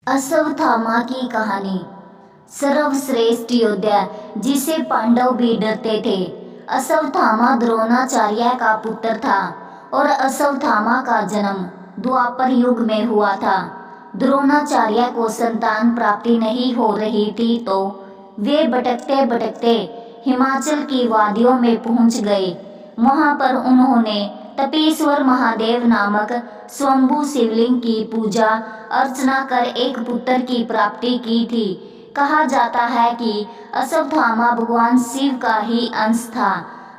अश्वत्थामा की कहानी। सर्वश्रेष्ठ योद्धा जिसे पांडव भी डरते थे। अश्वत्थामा द्रोणाचार्य का पुत्र था और अश्वत्थामा का जन्म द्वापर युग में हुआ था। द्रोणाचार्य को संतान प्राप्ति नहीं हो रही थी तो वे भटकते भटकते हिमाचल की वादियों में पहुंच गए। वहां पर उन्होंने तपेश्वर महादेव नामक स्वयंभू शिवलिंग की पूजा अर्चना कर एक पुत्र की प्राप्ति की थी। कहा जाता है कि अश्वत्थामा भगवान शिव का ही अंश था।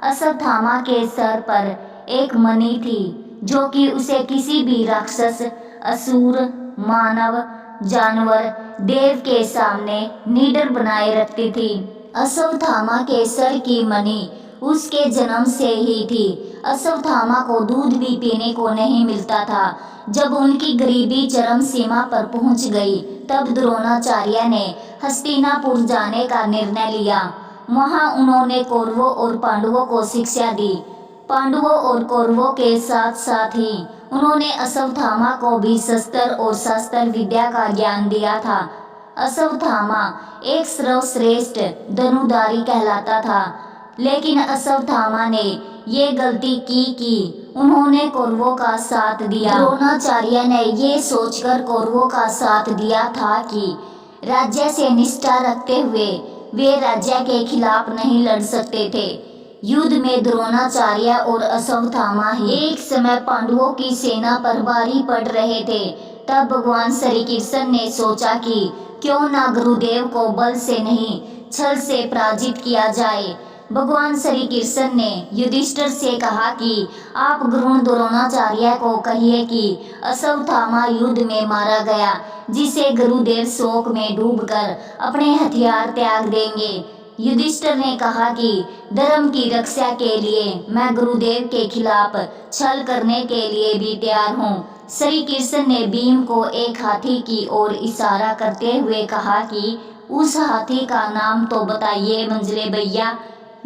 अश्वत्थामा के सर पर एक मणि थी जो कि उसे किसी भी राक्षस, असुर, मानव, जानवर, देव के सामने निडर बनाए रखती थी। अश्वत्थामा के सर की मणि उसके जन्म से ही थी। अश्वत्थामा को दूध भी पीने को नहीं मिलता था। जब उनकी गरीबी चरम सीमा पर पहुंच गई तब द्रोणाचार्य ने हस्तिनापुर जाने का निर्णय लिया। वहां उन्होंने कौरवों और पांडवों को शिक्षा दी। पांडवों और कौरवों के साथ साथ ही उन्होंने अश्वत्थामा को भी शस्त्र और शस्त्र विद्या का ज्ञान दिया था। अश्वत्थामा एक सर्वश्रेष्ठ धनुर्धारी कहलाता था, लेकिन अश्वत्थामा ने ये गलती की कि उन्होंने कौरवों का साथ दिया। द्रोणाचार्य ने ये सोचकर कौरवों का साथ दिया था कि राज्य से निष्ठा रखते हुए वे राज्य के खिलाफ नहीं लड़ सकते थे। युद्ध में द्रोणाचार्य और अश्वत्थामा ही एक समय पांडवों की सेना पर भारी पड़ रहे थे। तब भगवान श्री कृष्ण ने सोचा कि क्यों ना गुरुदेव को बल से नहीं छल से पराजित किया जाए। भगवान श्री कृष्ण ने युधिष्ठिर से कहा कि आप गुरु द्रोणाचार्य को कहिए कि अश्वत्थामा युद्ध में मारा गया, जिसे गुरुदेव शोक में डूबकर अपने हथियार त्याग देंगे। युधिष्ठिर ने कहा कि धर्म की रक्षा के लिए मैं गुरुदेव के खिलाफ छल करने के लिए भी तैयार हूँ। श्री कृष्ण ने भीम को एक हाथी की ओर इशारा करते हुए कहा कि उस हाथी का नाम तो बताइए मंझले भैया।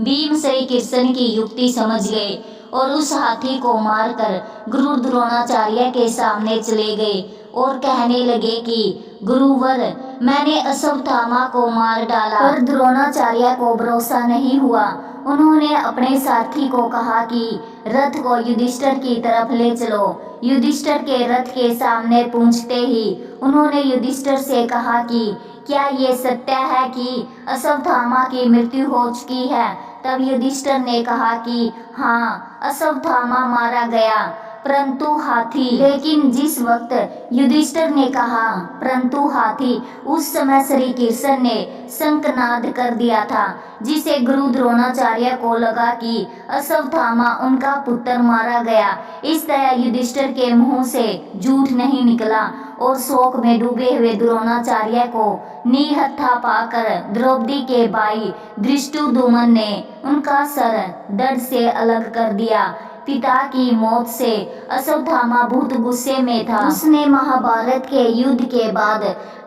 भीम श्री कृष्ण की युक्ति समझ गए और उस हाथी को मारकर गुरु द्रोणाचार्य के सामने चले गए और कहने लगे कि गुरुवर, मैंने अश्वत्थामा को मार डाला। पर द्रोणाचार्य को भरोसा नहीं हुआ। उन्होंने अपने सारथी को कहा कि रथ को युधिष्ठिर की तरफ ले चलो। युधिष्ठिर के रथ के सामने पहुंचते ही उन्होंने युधिष्ठिर से कहा कि क्या ये सत्य है कि अश्वत्थामा की मृत्यु हो चुकी है? तब युधिष्ठिर ने कहा कि हाँ, अश्वत्थामा मारा गया, परंतु हाथी। लेकिन जिस वक्त युधिष्ठिर ने कहा परंतु हाथी, उस समय श्री कृष्ण ने शंखनाद कर दिया था, जिसे गुरु द्रोणाचार्य को लगा कि अश्वत्थामा उनका पुत्र मारा गया। इस तरह युधिष्ठिर के मुंह से झूठ नहीं निकला और शोक में डूबे हुए द्रोणाचार्य को निहत्था पाकर द्रौपदी के भाई धृष्टद्युम्न ने उनका सर धड़ से अलग कर दिया। पिता की मौत से अश्वत्थामा बहुत गुस्से में था। उसने महाभारत के युद्ध के बाद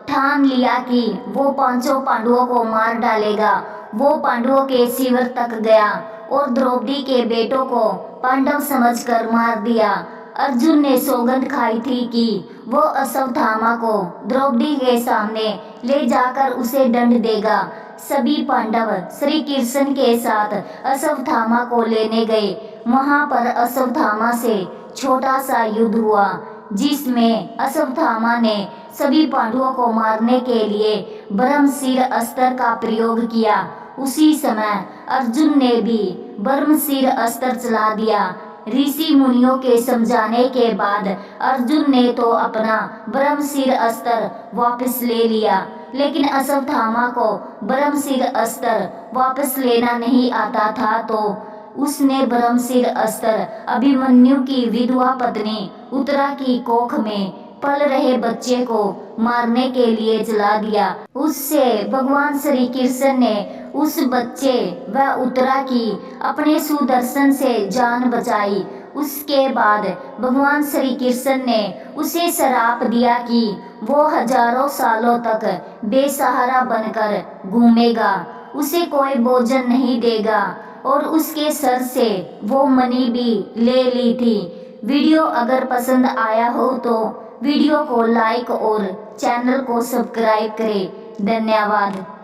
ठान लिया कि वो पांचों पांडवों को मार डालेगा। वो पांडवों के शिविर तक गया और द्रौपदी के बेटों को पांडव समझकर मार दिया। अर्जुन ने सौगंध खाई थी कि वो अश्वत्थामा को द्रौपदी के सामने ले जाकर उसे दंड देगा। सभी पांडव श्री कृष्ण के साथ अश्वत्थामा को लेने गए। वहां पर अश्वत्थामा से छोटा सा युद्ध हुआ, जिसमें अश्वत्थामा ने सभी पांडवों को मारने के लिए ब्रह्मशिर अस्त्र का प्रयोग किया। उसी समय अर्जुन ने भी ब्रह्मशिर अस्त्र चला दिया। ऋषि मुनियों के समझाने के बाद अर्जुन ने तो अपना ब्रह्मशिर अस्त्र वापस ले लिया, लेकिन अश्वत्थामा को ब्रह्मशिर अस्त्र वापस लेना नहीं आता था, तो उसने ब्रह्मशिर अस्त्र अभिमन्यु की विधवा पत्नी उत्तरा की कोख में पल रहे बच्चे को मारने के लिए जला दिया। उससे भगवान श्री कृष्ण ने उस बच्चे व उत्तरा की अपने सुदर्शन से जान बचाई। उसके बाद भगवान श्री कृष्ण ने उसे श्राप दिया कि वो हजारों सालों तक बेसहारा बनकर घूमेगा, उसे कोई भोजन नहीं देगा और उसके सर से वो मणि भी ले ली थी। वीडियो अगर पसंद आया हो तो वीडियो को लाइक और चैनल को सब्सक्राइब करें। धन्यवाद।